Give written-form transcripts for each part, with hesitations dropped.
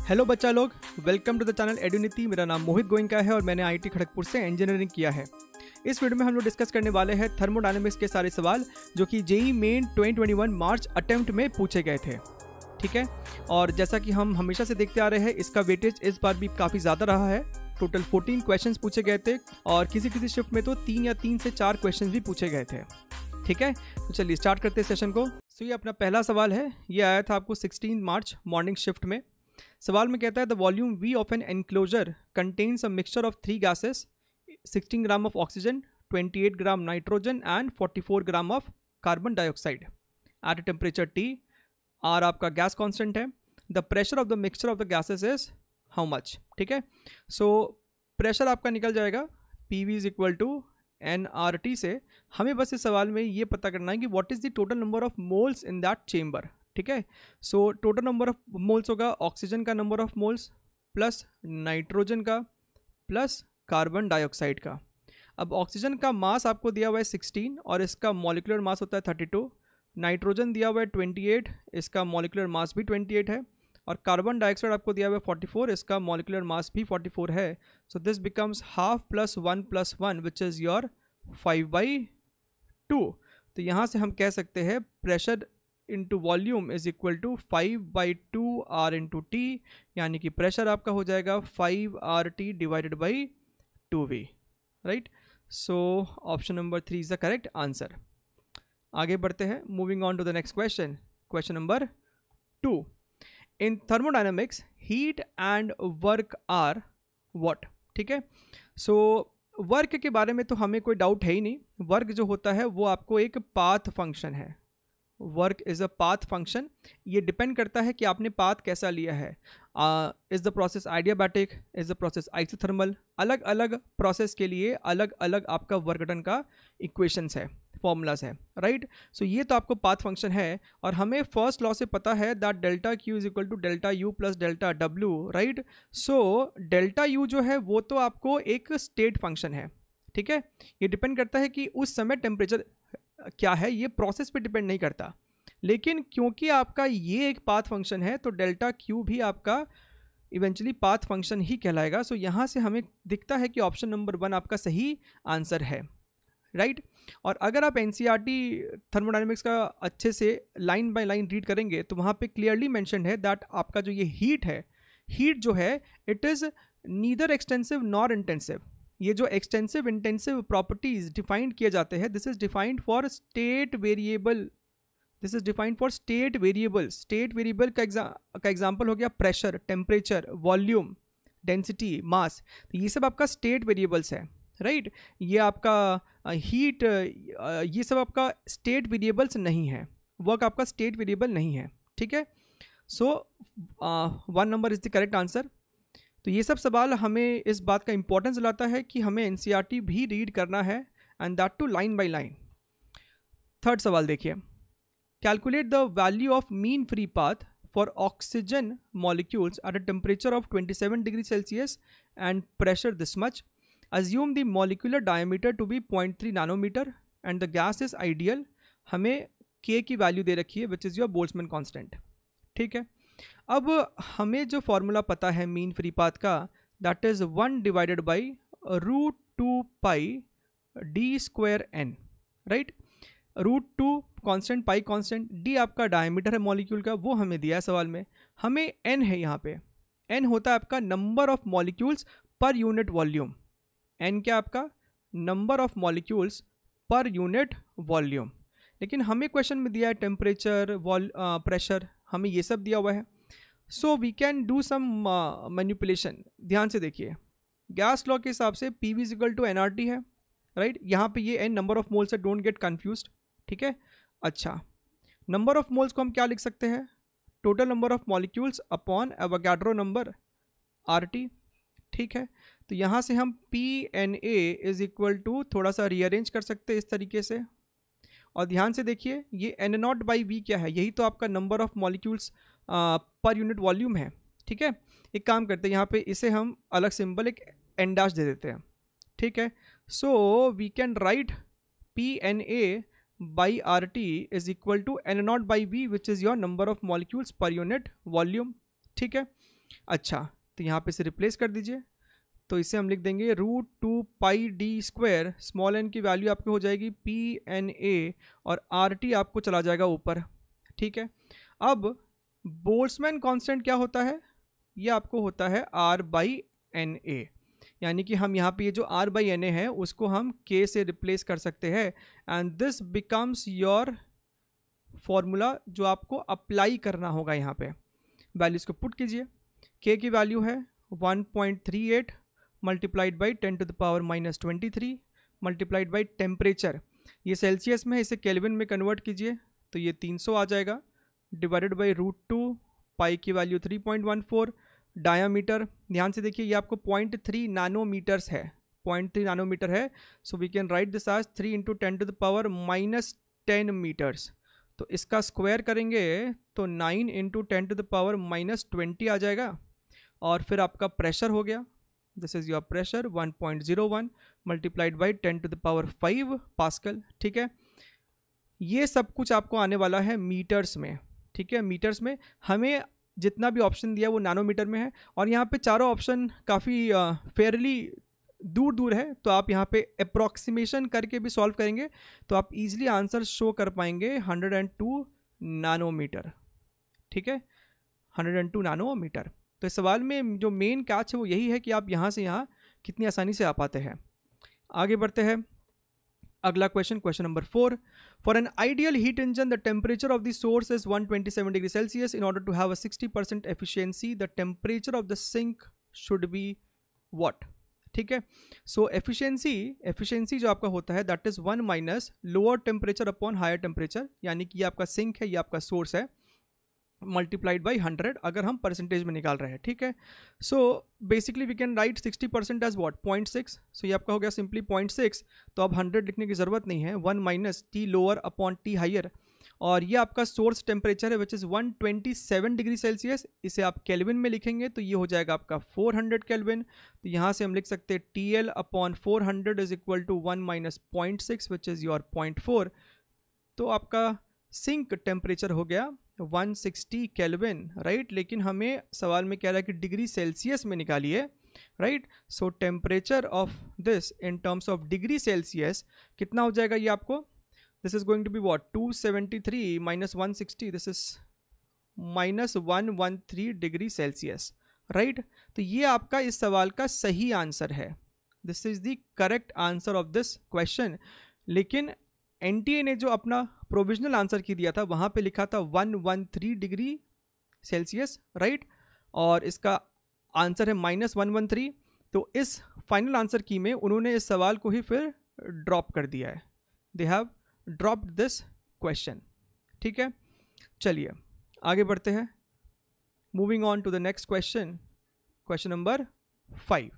Hello बच्चा लोग, welcome to the channel एडुनिटी। मेरा नाम मोहित गोइंका है और मैंने आईटी खड़गपुर से इंजीनियरिंग किया है। इस वीडियो में हम लोग डिस्कस करने वाले हैं थर्मोडायनेमिक्स के सारे सवाल जो कि जेईई मेन 2021 मार्च अटेम्प्ट में पूछे गए थे। ठीक है, और जैसा कि हम हमेशा से देखते आ रहे हैं, इसका वेटेज इस बार भी काफ़ी ज़्यादा रहा है। टोटल 14 क्वेश्चंस पूछे गए थे और किसी किसी शिफ्ट में तो 3 या 3 से 4 क्वेश्चंस भी पूछे गए थे। ठीक है, तो चलिए स्टार्ट करते हैं सेशन को। सो ये अपना पहला सवाल है, ये आया था आपको 16 मार्च मॉर्निंग शिफ्ट में। सवाल में कहता है the volume V of an enclosure contains a mixture of 3 gases, 16 gram of oxygen, 28 gram nitrogen and 44 gram of carbon dioxide at a temperature T। R आपका गैस कांस्टेंट है। The pressure of the mixture of the gases is how much. ठीक है, so pressure आपका निकल जाएगा PV is equal to nRT से। हमें बस इस सवाल में ये पता करना है कि what is the total number of moles in that chamber. ठीक है, so total number of moles होगा ऑक्सीजन का number of moles plus nitrogen का प्लस कार्बन डाइऑक्साइड का। अब ऑक्सीजन का मास आपको दिया हुआ है 16 और इसका मॉलिक्यूलर मास होता है 32। नाइट्रोजन दिया हुआ है 28, इसका मॉलिक्यूलर मास भी 28 है। और कार्बन डाइऑक्साइड आपको दिया हुआ है 44, इसका मॉलिक्यूलर मास भी 44 है। So this becomes half plus 1 which is your 5/2। तो यहाँ से हम कह सकते हैं pressure into volume is equal to 5/2 R into T, यानी कि प्रेशर आपका हो जाएगा 5RT divided by 2V। Right, so option number 3 is the correct answer. आगे बढ़ते हैं, moving on to the next question. Question number 2, in thermodynamics heat and work are what. ठीक है, सो वर्क के बारे में तो हमें कोई डाउट है ही नहीं। वर्क जो होता है वो आपको एक पाथ फंक्शन है। Work is a path function. ये डिपेंड करता है कि आपने पाथ कैसा लिया है। Is the process adiabatic, is the process isothermal. अलग अलग प्रोसेस के लिए अलग अलग आपका वर्क डन का इक्वेशंस है, फॉर्मूलाज है। राइट, सो ये तो आपको पाथ फंक्शन है और हमें फर्स्ट लॉ से पता है that delta Q is equal to delta U plus delta W। Right, so delta U जो है वो तो आपको एक स्टेट फंक्शन है। ठीक है, ये डिपेंड करता है कि उस समय टेम्परेचर क्या है, ये प्रोसेस पे डिपेंड नहीं करता। लेकिन क्योंकि आपका ये एक पाथ फंक्शन है तो डेल्टा Q भी आपका इवेंचुअली पाथ फंक्शन ही कहलाएगा। सो यहाँ से हमें दिखता है कि ऑप्शन नंबर 1 आपका सही आंसर है। राइट, और अगर आप NCERT थर्मोडायनेमिक्स का अच्छे से लाइन बाय लाइन रीड करेंगे तो वहाँ पे क्लियरली मेंशन्ड है दैट आपका जो ये हीट है, हीट जो है it is neither extensive nor intensive. ये जो एक्सटेंसिव इंटेंसिव प्रॉपर्टीज डिफाइंड किए जाते हैं, this is defined for state variable. This is defined for state variable. State variable का एग्जांपल हो गया प्रेशर, टेम्परेचर, वॉल्यूम, डेंसिटी, मास। तो ये सब आपका स्टेट वेरिएबल्स है। राइट, ये आपका हीट, ये सब आपका स्टेट वेरिएबल्स नहीं है। वर्क आपका स्टेट वेरिएबल नहीं है। ठीक है, सो 1 number is the correct answer. तो ये सब सवाल हमें इस बात का इंपॉर्टेंस दिलाता है कि हमें NCERT भी रीड करना है and that too line by line. Third सवाल देखिए, calculate the value of mean free path for oxygen molecules at a temperature of 27 degree Celsius and pressure this much. Assume the molecular diameter to be 0.3 nanometre and the gas is ideal. हमें K की value दे रखी है which is your Boltzmann constant. ठीक है, अब हमें जो फॉर्मूला पता है मीन फ्री पाथ का, that is 1 divided by √2 pi d²n। Right, √2 constant, pi constant, d आपका डायमीटर है मॉलिक्यूल का, वो हमें दिया है सवाल में। हमें n है, यहाँ पे n होता है आपका number of molecules per unit volume. n क्या आपका number of molecules per unit volume. लेकिन हमें क्वेश्चन में दिया है टेम्परेचर, प्रेशर, हमें ये सब दिया हुआ है। So we can do some manipulation. ध्यान से देखिए, गैस लॉ के हिसाब से PV is equal to nRT है। राइट, यहाँ पे ये n नंबर ऑफ मोल्स है, डोंट गेट कन्फ्यूज्ड। ठीक है, अच्छा, नंबर ऑफ मोल्स को हम क्या लिख सकते हैं, total number of molecules upon Avogadro number RT। ठीक है, तो यहाँ से हम PNA इज इक्वल टू थोड़ा सा रीअरेंज कर सकते हैं इस तरीके से। और ध्यान से देखिए, ये N0/V क्या है, यही तो आपका number of molecules per unit volume है। ठीक है, एक काम करते हैं, यहाँ पे इसे हम अलग सिंबल एक N' दे देते हैं। ठीक है, so we can write PNA/RT is equal to N0/V which is your number of molecules per unit volume. ठीक है, अच्छा, तो यहाँ पे से रिप्लेस कर दीजिए, तो इसे हम लिख देंगे √2πd²। स्मॉल n की वैल्यू आपको हो जाएगी PNA और RT आपको चला जाएगा ऊपर, ठीक है। अब बोल्ट्जमैन कांस्टेंट क्या होता है, ये आपको होता है R/NA, यानी कि हम यहाँ पे ये जो R/NA है उसको हम K से रिप्लेस कर सकते हैं, and this becomes your formula जो आपको अप्लाई करना होगा। यहाँ पे वैल्यूज़ को पुट कीजिए, K की वैल्यू है 1.38 multiplied by 10⁻⁻23 multiplied by temperature, ये सेल्सियस में है, इसे केल्विन में कन्वर्ट कीजिए तो ये 300 आ जाएगा, डिवाइडेड बाई √2, पाई की वैल्यू 3.14, डायामीटर ध्यान से देखिए ये आपको 0.3 नैनोमीटर्स है, 0.3 नैनोमीटर है, so we can write this as 3 × 10⁻⁻10 metres. तो इसका स्क्वायर करेंगे तो 9 × 10⁻⁻20 आ जाएगा, और फिर आपका प्रेशर हो गया, this is your pressure 1.01 multiplied by 10⁵ pascal, ठीक है। ये सब कुछ आपको आने वाला है मीटर्स में, ठीक है। मीटर्स में हमें जितना भी ऑप्शन दिया वो नैनोमीटर में है, और यहाँ पे चारों ऑप्शन काफ़ी फेयरली दूर दूर है, तो आप यहाँ पे अप्रॉक्सीमेशन करके भी सॉल्व करेंगे तो आप इजीली आंसर शो कर पाएंगे 102 नैनोमीटर, ठीक है, 102 नैनोमीटर। तो इस सवाल में जो मेन कैच है वो यही है कि आप यहाँ से यहाँ कितनी आसानी से आ पाते हैं। आगे बढ़ते हैं, अगला question, question number 4। For an ideal heat engine the temperature of the source is 127 degree Celsius. In order to have a 60% efficiency the temperature of the sink should be what, ठीक है। सो एफिशिएंसी जो आपका होता है that is 1 minus lower temperature upon higher temperature, यानी कि ये आपका सिंक है, ये आपका सोर्स है, मल्टीप्लाइड बाई 100 अगर हम परसेंटेज में निकाल रहे हैं, ठीक है। So basically we can write 60% as what 0.6, so ये आपका हो गया सिंपली 0.6, तो अब 100 लिखने की ज़रूरत नहीं है, 1 minus T lower upon T higher, और ये आपका सोर्स टेम्परेचर है विच इज़ 127 डिग्री सेल्सियस, इसे आप केल्विन में लिखेंगे तो ये हो जाएगा आपका 400 केल्विन। तो यहाँ से हम लिख सकते हैं TL upon 400 is equal to 1 minus 0.6 which is your 0.4, तो आपका सिंक टेम्परेचर हो गया 160 केल्विन, राइट। लेकिन हमें सवाल में कह रहा है कि डिग्री सेल्सियस में निकालिए, right. So temperature of this in terms of degree Celsius कितना हो जाएगा ये आपको, this is going to be what 273 minus 160, this is minus 113 degree Celsius, right. तो ये आपका इस सवाल का सही आंसर है, this is the correct answer of this question. लेकिन एनटीए ने जो अपना प्रोविजनल आंसर की दिया था वहाँ पे लिखा था 113 डिग्री सेल्सियस, राइट, और इसका आंसर है -113। तो इस फाइनल आंसर की में उन्होंने इस सवाल को ही फिर ड्रॉप कर दिया है, they have dropped this question, ठीक है। चलिए आगे बढ़ते हैं, moving on to the next question, question number 5।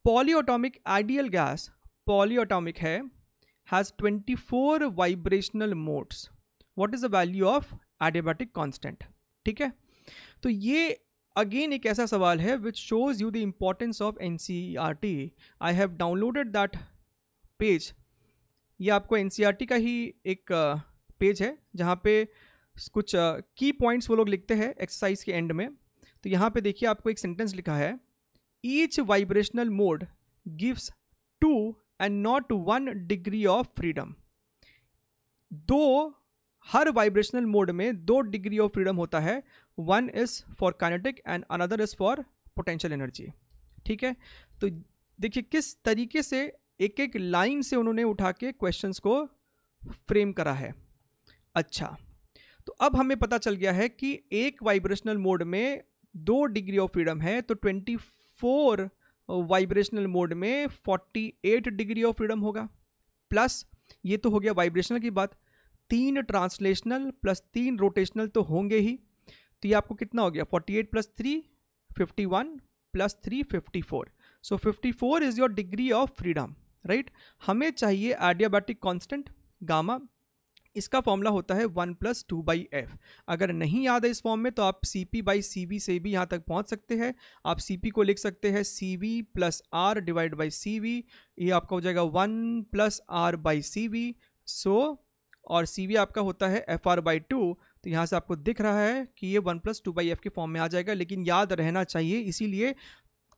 Polyatomic ideal gas, polyatomic है, has 24 vibrational modes. What is the value of adiabatic constant? ठीक है, तो ये अगेन एक ऐसा सवाल है which shows you the importance of NCERT. I have downloaded that page. ये आपको NCERT का ही एक पेज है जहाँ पे कुछ की पॉइंट्स वो लोग लिखते हैं एक्सरसाइज के एंड में। तो यहाँ पे देखिए आपको एक सेंटेंस लिखा है, each vibrational mode gives 2 and not 1 degree of freedom. Her vibrational mode में 2 डिग्री ऑफ फ्रीडम होता है, one is for kinetic and another is for potential energy, ठीक है। तो देखिए किस तरीके से एक एक लाइन से उन्होंने उठा के क्वेश्चंस को फ्रेम करा है। अच्छा, तो अब हमें पता चल गया है कि एक वाइब्रेशनल मोड में 2 डिग्री ऑफ फ्रीडम है, तो 24 वाइब्रेशनल मोड में 48 डिग्री ऑफ फ्रीडम होगा, प्लस ये तो हो गया वाइब्रेशनल की बात, 3 ट्रांसलेशनल प्लस 3 रोटेशनल तो होंगे ही। तो ये आपको कितना हो गया, 48 plus 3 51 plus 3 54, so 54 is your degree of freedom, right. हमें चाहिए एडियाबैटिक कांस्टेंट गामा, इसका फॉर्मूला होता है 1 + 2/f। अगर नहीं याद है इस फॉर्म में तो आप CP/CV से भी यहाँ तक पहुँच सकते हैं। आप CP को लिख सकते हैं CV + R / CV, ये आपका हो जाएगा 1 + R/CV। सो और CV आपका होता है FR/2, तो यहाँ से आपको दिख रहा है कि ये 1+2/f के फॉर्म में आ जाएगा, लेकिन याद रहना चाहिए, इसीलिए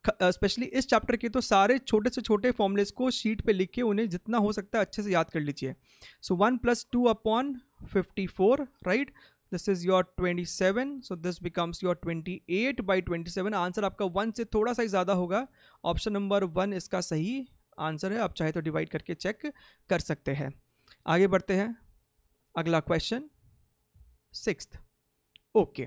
स्पेशली इस चैप्टर के तो सारे छोटे से छोटे फॉर्मूलेस को शीट पे लिख के उन्हें जितना हो सकता है अच्छे से याद कर लीजिए. सो 1+2/54, right. This is your 27, so this becomes your 28/27. Answer आपका 1 से थोड़ा सा ही ज़्यादा होगा. ऑप्शन नंबर 1 इसका सही आंसर है. आप चाहे तो डिवाइड करके चेक कर सकते हैं. आगे बढ़ते हैं. अगला question 6th. Okay.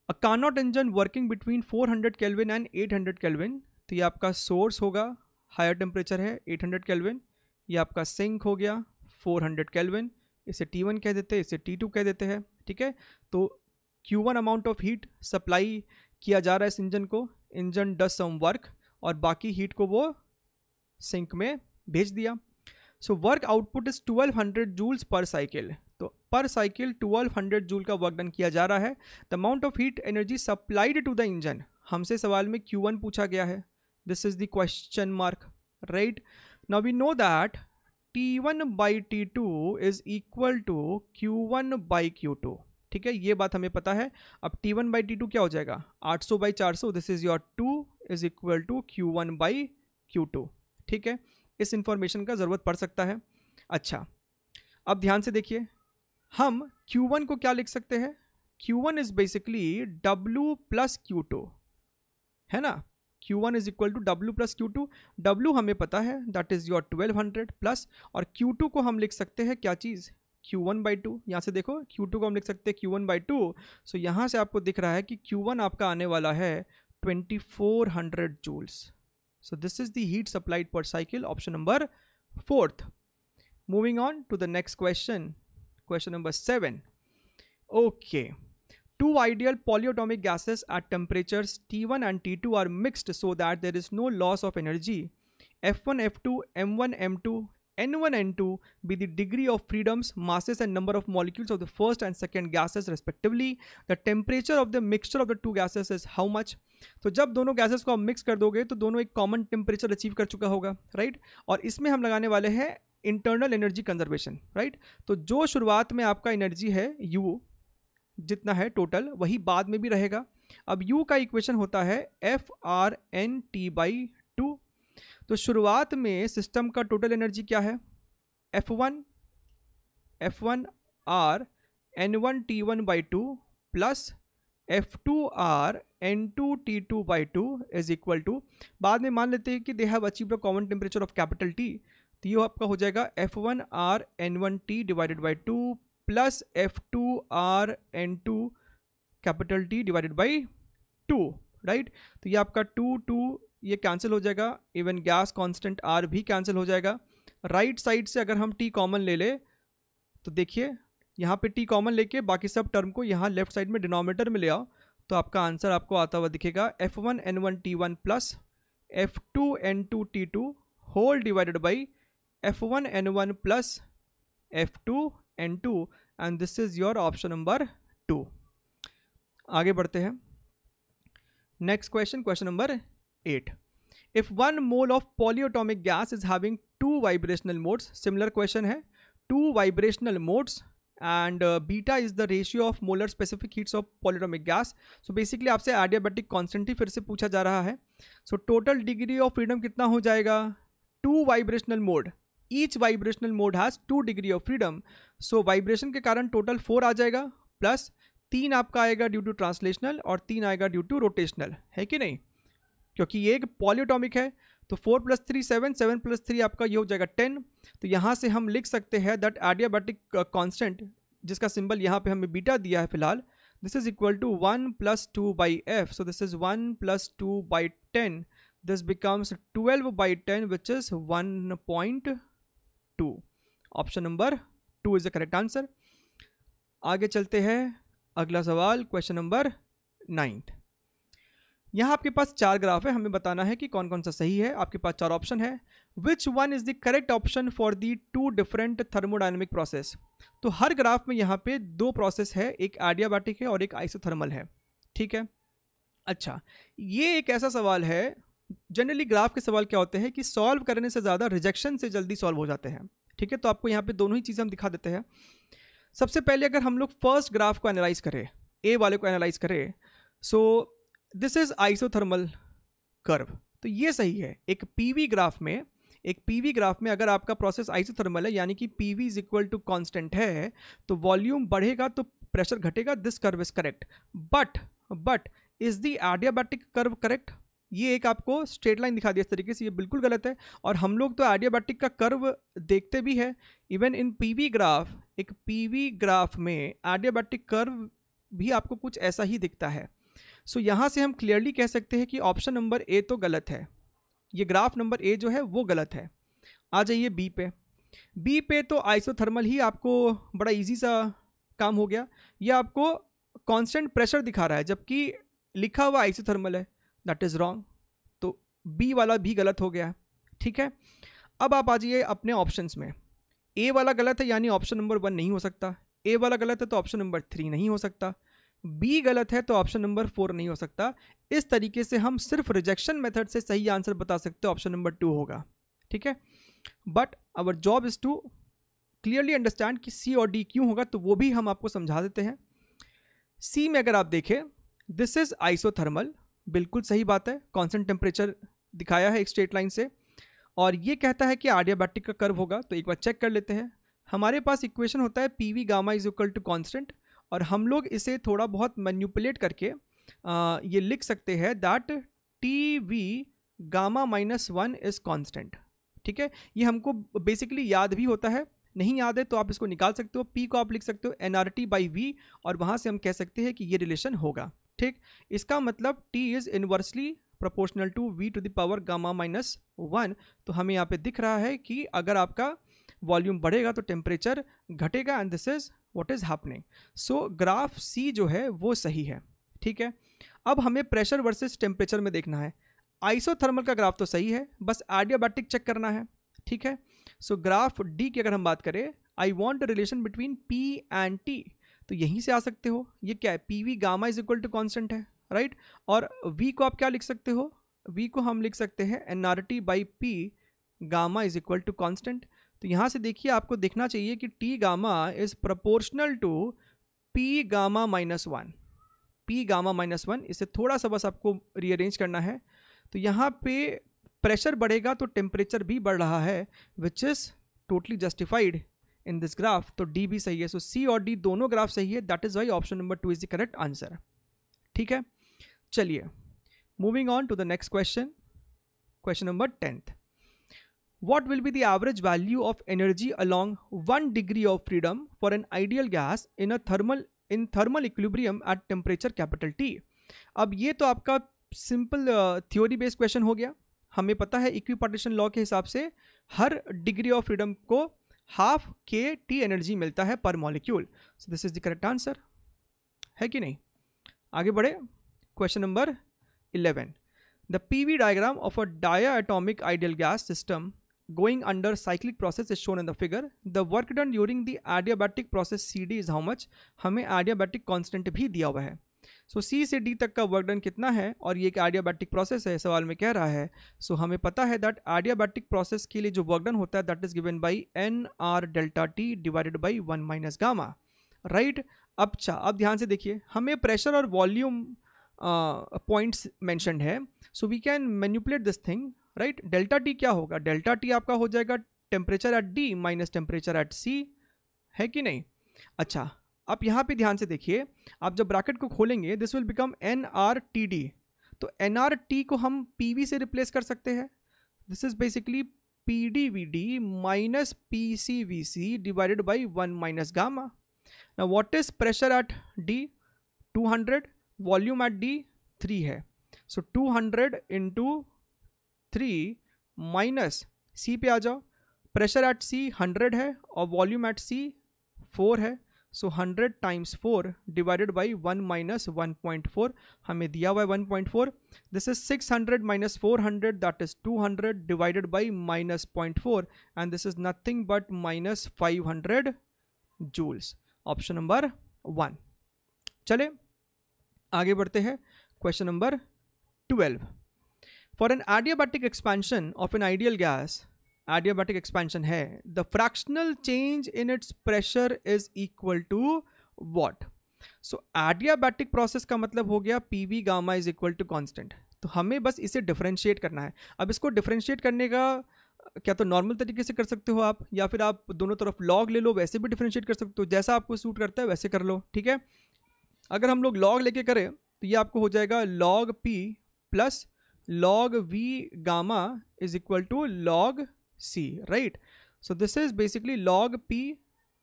A Carnot engine working between 400 kelvin and 800 kelvin. तो ये आपका सोर्स होगा, हायर टेम्परेचर है 800 केल्विन. ये आपका सिंक हो गया 400 केल्विन. इसे T1 कह देते हैं, इसे T2 कह देते हैं. ठीक है. तो Q1 amount of heat supply किया जा रहा है इस इंजन को. इंजन डज सम वर्क और बाकी हीट को वो सिंक में भेज दिया. So work output is 1200 joules per cycle. तो पर साइकिल 1200 जूल का वर्क डन किया जा रहा है. The amount of heat energy supplied to the engine. हमसे सवाल में Q1 पूछा गया है. This is the question mark, right. Now we know that T1/T2 is equal to Q1/Q2. ठीक है, ये बात हमें पता है. अब T1/T2 क्या हो जाएगा, 800/400. This is your 2 is equal to Q1/Q2. ठीक है, इस इंफॉर्मेशन का ज़रूरत पड़ सकता है. अच्छा, अब ध्यान से देखिए, हम Q1 को क्या लिख सकते हैं. Q1 is basically W plus Q2, है ना. Q1 is equal to W plus Q2. W हमें पता है, दैट इज योर 1200 प्लस, और Q2 को हम लिख सकते हैं क्या चीज़, Q1/2. यहाँ से देखो, Q2 को हम लिख सकते हैं Q1/2. सो यहाँ से आपको दिख रहा है कि Q1 आपका आने वाला है 2400 joules. So this is the heat supplied per cycle, option number 4th. Moving on to the next question, question number 7. Okay, two ideal polyatomic gases at temperatures T1 and T2 are mixed so that there is no loss of energy. F1, F2, M1, M2, N1, N2 be the degree of freedoms, masses and number of molecules of the first and second gases respectively. The temperature of the mixture of the two gases is how much? तो जब दोनों gases को आप mix कर दोगे तो दोनों एक कॉमन टेम्परेचर अचीव कर चुका होगा, राइट. और इसमें हम लगाने वाले हैं इंटरनल एनर्जी कंजर्वेशन, राइट. तो जो शुरुआत में आपका एनर्जी है U जितना है टोटल, वही बाद में भी रहेगा. अब U का इक्वेशन होता है FRNT/2. तो शुरुआत में सिस्टम का टोटल एनर्जी क्या है, F1 R N1 T1/2 plus F2 R N2 T2/2 is equal to, बाद में मान लेते हैं कि they have achieved a common temperature of capital T. तो ये आपका हो जाएगा F1 R N1 T divided by 2 plus F2 R N2 capital T divided by 2, right. तो ये आपका 2 ये कैंसिल हो जाएगा. इवन गैस कांस्टेंट R भी कैंसिल हो जाएगा. राइट साइड से अगर हम T कॉमन ले ले तो देखिए यहाँ पे T कॉमन लेके बाकी सब टर्म को यहाँ लेफ्ट साइड में डिनोमिनेटर में ले आओ, तो आपका आंसर आपको आता हुआ दिखेगा F1 N1 T1 plus F2 N2 T2 whole divided by F1 N1 plus F2 N2, and this is your option number 2. आगे बढ़ते हैं. Next question, question number 8. If 1 mole of polyatomic gas is having 2 vibrational modes, similar question है, 2 vibrational modes and beta is the ratio of molar specific heats of polyatomic gas. So basically आपसे adiabatic constant ही फिर से पूछा जा रहा है. So total degree of freedom कितना हो जाएगा, 2 vibrational mode, each vibrational mode has 2 degree of freedom. So vibration के कारण total 4 आ जाएगा, प्लस 3 आपका आएगा ड्यू टू ट्रांसलेशनल और 3 आएगा ड्यू टू रोटेशनल, है कि नहीं, क्योंकि ये एक पॉलीएटॉमिक है. तो 4 + 3 7, 7 + 3 आपका ये हो जाएगा 10. तो यहाँ से हम लिख सकते हैं दैट एडियाबैटिक कांस्टेंट, जिसका सिंबल यहाँ पे हमें बीटा दिया है फिलहाल, this is equal to 1 + 2/f. So this is 1 + 2/10. This becomes 12/10 which is 1.2. Option number 2 is the correct answer. आगे चलते हैं. अगला सवाल, क्वेश्चन नंबर 9. यहाँ आपके पास 4 ग्राफ है, हमें बताना है कि कौन कौन सा सही है. आपके पास 4 ऑप्शन है. Which one is the correct option for the 2 different thermodynamic process. तो हर ग्राफ में यहाँ पे 2 प्रोसेस है, एक एडियाबैटिक है और एक आइसोथर्मल है, ठीक है. अच्छा, ये एक ऐसा सवाल है, जनरली ग्राफ के सवाल क्या होते हैं कि सॉल्व करने से ज़्यादा रिजेक्शन से जल्दी सॉल्व हो जाते हैं, ठीक है. तो आपको यहाँ पे दोनों ही चीज़ें हम दिखा देते हैं. सबसे पहले अगर हम लोग फर्स्ट ग्राफ को एनालाइज करें, ए वाले को एनालाइज करें, सो दिस इज आइसोथर्मल कर्व, तो ये सही है। एक पीवी ग्राफ में अगर आपका प्रोसेस आइसोथर्मल है, यानी कि PV is equal to constant है, तो वॉल्यूम बढ़ेगा तो प्रेशर घटेगा, this curve is correct. But is the adiabatic curve correct? ये एक आपको स्ट्रेट लाइन दिखा दिया इस तरीके से, ये बिल्कुल गलत है। और हम लोग तो एडियाबैटिक का कर्व देखते भी है, इवन इन पीवी ग्राफ, एक पीवी ग्राफ में एडियाबैटिक कर्व भी आपको कुछ ऐसा ही दिखता है। सो यहाँ से हम क्लियरली कह सकते हैं कि ऑप्शन नंबर ए तो गलत है, ये ग्राफ नंबर ए जो है वो गलत है। आ जाइए बी पे तो आइसोथर्मल ही आपको बड़ा इजी सा काम हो गया। ये आपको कांस्टेंट प्रेशर दिखा रहा है जबकि लिखा हुआ आइसोथर्मल है, दैट इज़ रॉन्ग, तो बी वाला भी गलत हो गया। ठीक है, अब आप आ जाइए अपने ऑप्शंस में। ए वाला गलत है यानी ऑप्शन नंबर 1 नहीं हो सकता, ए वाला गलत है तो ऑप्शन नंबर 3 नहीं हो सकता, बी गलत है तो ऑप्शन नंबर 4 नहीं हो सकता। इस तरीके से हम सिर्फ रिजेक्शन मेथड से सही आंसर बता सकते हो, ऑप्शन नंबर 2 होगा। ठीक है, but our job is to clearly understand कि सी और डी क्यों होगा, तो वो भी हम आपको समझा देते हैं। सी में अगर आप देखें, दिस इज आइसोथर्मल, बिल्कुल सही बात है, कांस्टेंट टेम्परेचर दिखाया है एक स्ट्रेट लाइन से, और ये कहता है कि एडियाबैटिक का कर्व होगा। तो एक बार चेक कर लेते हैं। हमारे पास इक्वेशन होता है P V gamma is equal to constant, और हम लोग इसे थोड़ा बहुत मैन्युपुलेट करके ये लिख सकते हैं that T V gamma -1 is constant. ठीक है, ये हमको बेसिकली याद भी होता है, नहीं याद है तो आप इसको निकाल सकते हो, पी को आप लिख सकते हो NRT बाई वी, और वहाँ से हम कह सकते हैं कि ये रिलेशन होगा। ठीक, इसका मतलब T is inversely proportional to V to the power gamma -1। तो हमें यहाँ पे दिख रहा है कि अगर आपका वॉल्यूम बढ़ेगा तो टेम्परेचर घटेगा, and this is what is happening. So graph C जो है वो सही है। ठीक है, अब हमें प्रेशर वर्सेस टेम्परेचर में देखना है। आइसोथर्मल का ग्राफ तो सही है, बस एडियाबैटिक चेक करना है। ठीक है, सो ग्राफ डी की अगर हम बात करें, I want relation between P and T, तो यहीं से आ सकते हो। ये क्या है, P V gamma is equal to constant है, राइट। और वी को आप क्या लिख सकते हो, वी को हम लिख सकते हैं NRT by P gamma is equal to constant. तो यहाँ से देखिए, आपको देखना चाहिए कि T gamma is proportional to P gamma -1, P gamma -1। इसे थोड़ा सा बस आपको रीअरेंज करना है। तो यहाँ पे प्रेशर बढ़ेगा तो टेम्परेचर भी बढ़ रहा है, which is totally justified in this graph. तो डी भी सही है, सो सी और डी दोनों ग्राफ सही है, that is why option number 2 is the correct answer. ठीक है, चलिए moving on to the next question, question number 10th। What will be the average value of energy along 1 degree of freedom for an ideal gas in thermal equilibrium at temperature capital T? अब ये तो आपका simple theory based question हो गया। हमें पता है equipartition law के हिसाब से हर डिग्री ऑफ फ्रीडम को हाफ kT एनर्जी मिलता है पर molecule. So this is the correct answer, है कि नहीं। आगे बढ़े, question number 11। The PV diagram of a diatomic ideal gas system going under cyclic process is shown in the figure. The work done during the adiabatic process CD is how much? हमें adiabatic constant भी दिया हुआ है। सो C से D तक का work done कितना है, और ये एक adiabatic प्रोसेस है, सवाल में कह रहा है। सो हमें पता है दैट adiabatic प्रोसेस के लिए जो वर्क डन होता है that is given by NR delta T divided by 1 minus gamma, right. अब ध्यान से देखिए, हमें प्रेशर और वॉल्यूम पॉइंट्स मैंशनड है, so we can manipulate this thing, right. Delta T क्या होगा, डेल्टा टी आपका हो जाएगा temperature at D minus temperature at C, है कि नहीं। अच्छा, आप यहाँ पे ध्यान से देखिए, आप जब ब्रैकेट को खोलेंगे दिस विल बिकम NRTD, तो NRT को हम PV से रिप्लेस कर सकते हैं। This is basically PDVD minus PCVC divided by 1 minus gamma. Now what is pressure at D? 200, volume at D 3 है, सो 200 इंटू 3 माइनस C पे आ जाओ, प्रेशर एट C 100 है और वॉल्यूम एट C 4 है, so 100 times 4 divided by 1 minus 1.4, हमें दिया हुआ है 1.4। This is 600 minus 400 that is 200 divided by minus 0.4, and this is nothing but minus 500 joules. Option number 1। चले आगे बढ़ते हैं, question number 12। For an adiabatic expansion of an ideal gas, adiabatic expansion है, the fractional change in its pressure is equal to what? So adiabatic process का मतलब हो गया PV gamma is equal to constant. तो हमें बस इसे differentiate करना है। अब इसको डिफरेंशिएट करने का क्या तो नॉर्मल तरीके से कर सकते हो आप, या फिर आप दोनों तरफ लॉग ले लो, वैसे भी डिफरेंशिएट कर सकते हो, जैसा आपको सूट करता है वैसे कर लो, ठीक है। अगर हम लोग लॉग लेके करें तो ये आपको हो जाएगा log P plus log V gamma is equal to log C, right. So this is basically log P,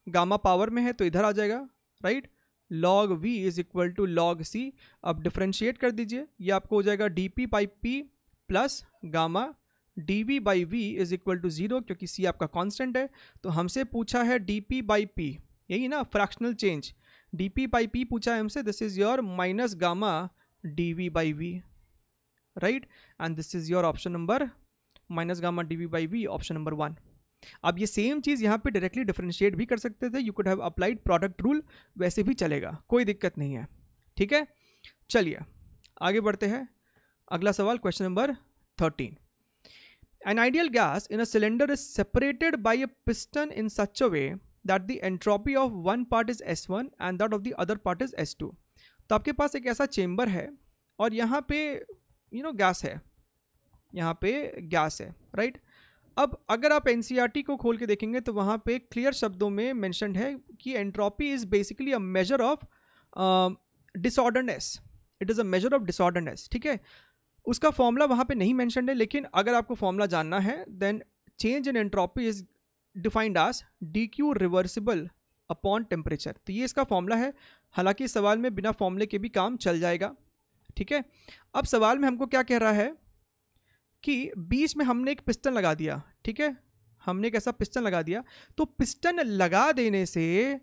gamma power में है तो इधर आ जाएगा, right. Log V is equal to log C. अब डिफरेंशिएट कर दीजिए, ये आपको हो जाएगा d P by P plus gamma D V by V is equal to 0, क्योंकि सी आपका कांस्टेंट है। तो हमसे पूछा है डी पी बाई पी, यही ना fractional change, D P by P पूछा है हमसे, this is your minus gamma D V by V, right. And this is your option number minus gamma D V by V, option number 1। अब ये same चीज़ यहाँ पे directly differentiate भी कर सकते थे, you could have applied product rule, वैसे भी चलेगा, कोई दिक्कत नहीं है, ठीक है। चलिए आगे बढ़ते हैं। अगला सवाल question number 13। An ideal gas in a cylinder is separated by a piston in such a way that the entropy of one part is S1 and that of the other part is S2। तो आपके पास एक ऐसा chamber है और यहाँ पे gas है, यहाँ पे गैस है, राइट। अब अगर आप NCERT को खोल के देखेंगे तो वहाँ पे क्लियर शब्दों में मेंशन्ड है कि entropy is basically a measure of disorderness, it is a measure of disorderness, ठीक है। उसका फॉर्मूला वहाँ पे नहीं मेंशन्ड है, लेकिन अगर आपको फॉर्मूला जानना है then change in entropy is defined as D Q reversible upon temperature. तो ये इसका फॉर्मूला है, हालांकि सवाल में बिना फॉर्मूले के भी काम चल जाएगा, ठीक है। अब सवाल में हमको क्या कह रहा है कि बीच में हमने एक पिस्टन लगा दिया, ठीक है, हमने एक ऐसा पिस्टन लगा दिया, तो पिस्टन लगा देने से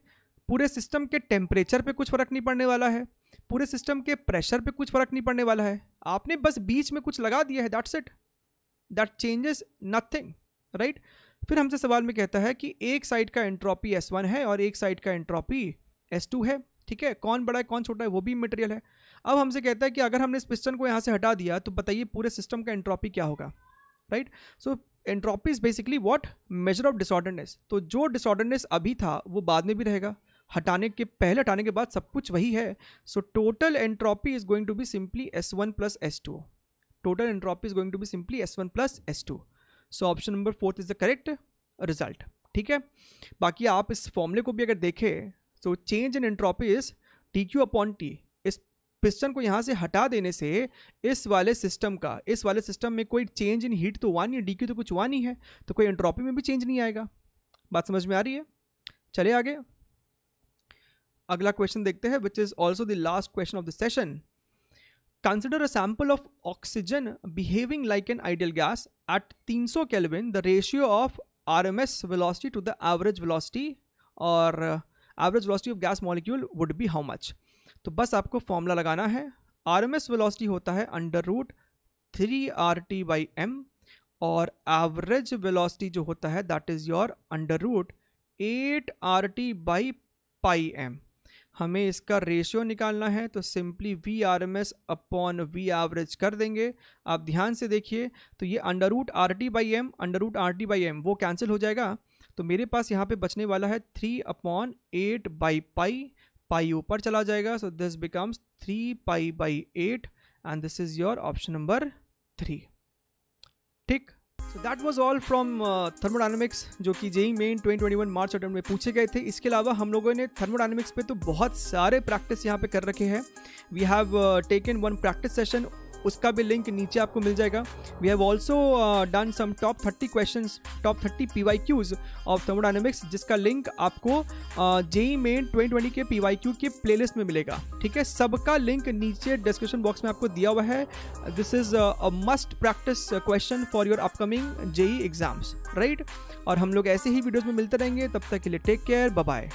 पूरे सिस्टम के टेम्परेचर पे कुछ फ़र्क नहीं पड़ने वाला है, पूरे सिस्टम के प्रेशर पे कुछ फ़र्क नहीं पड़ने वाला है, आपने बस बीच में कुछ लगा दिया है, that's it, that changes nothing, right. फिर हमसे सवाल में कहता है कि एक साइड का एंट्रोपी S1 है और एक साइड का एंट्रोपी S2 है, ठीक है, कौन बड़ा है कौन छोटा है वो भी मटेरियल है। अब हमसे कहता है कि अगर हमने इस पिस्टन को यहाँ से हटा दिया तो बताइए पूरे सिस्टम का एंट्रोपी क्या होगा, right. So entropy is basically what? Measure of disorderness. तो जो डिसऑर्डरनेस अभी था वो बाद में भी रहेगा, हटाने के पहले हटाने के बाद सब कुछ वही है। So total entropy is going to be simply S1 plus S2, total entropy is going to be simply S1 plus S2। So option number 4 is the correct result, ठीक है। बाकी आप इस फॉर्मूले को भी अगर देखें तो change in entropy is T Q upon T. इस पिस्टन को यहाँ से हटा देने से इस वाले सिस्टम में कोई चेंज इन हीट तो हुआ नहीं है, डी क्यू तो कुछ हुआ नहीं है, तो कोई एंट्रोपी में भी चेंज नहीं आएगा। बात समझ में आ रही है? चलिए आगे अगला क्वेश्चन देखते हैं, which is also the last question of the session. Consider a sample of oxygen behaving like an ideal gas at 300 kelvin, the ratio of RMS velocity to the average velocity और average velocity of gas molecule would be how much। तो बस आपको formula लगाना है, RMS velocity होता है √3RT/m और average velocity जो होता है that is your √8RT/m। हमें इसका रेशियो निकालना है तो सिंपली VRMS अपॉन VAverage कर देंगे। आप ध्यान से देखिए तो ये √RT/m वो कैंसिल हो जाएगा, तो मेरे पास यहाँ पे बचने वाला है 3/8/पाई, पाई ऊपर चला जाएगा, so this becomes 3π/8 and this is your option number 3, ठीक। So that was all from thermodynamics, जो कि जेईई मेन 2021 मार्च अटेम्प्ट में पूछे गए थे। इसके अलावा हम लोगों ने थर्मोडायनेमिक्स पे तो बहुत सारे प्रैक्टिस यहाँ पे कर रखे हैं। We have taken 1 practice session, उसका भी लिंक नीचे आपको मिल जाएगा। We have also done some top 30 questions, top 30 PYQs of thermodynamics, जिसका लिंक आपको जेईई मेन 2020 के PYQ के प्लेलिस्ट में मिलेगा, ठीक है। सबका लिंक नीचे डिस्क्रिप्शन बॉक्स में आपको दिया हुआ है। This is a must practice question for your upcoming JEE exams, right. और हम लोग ऐसे ही वीडियोज में मिलते रहेंगे, तब तक के लिए टेक केयर, बाय बाय।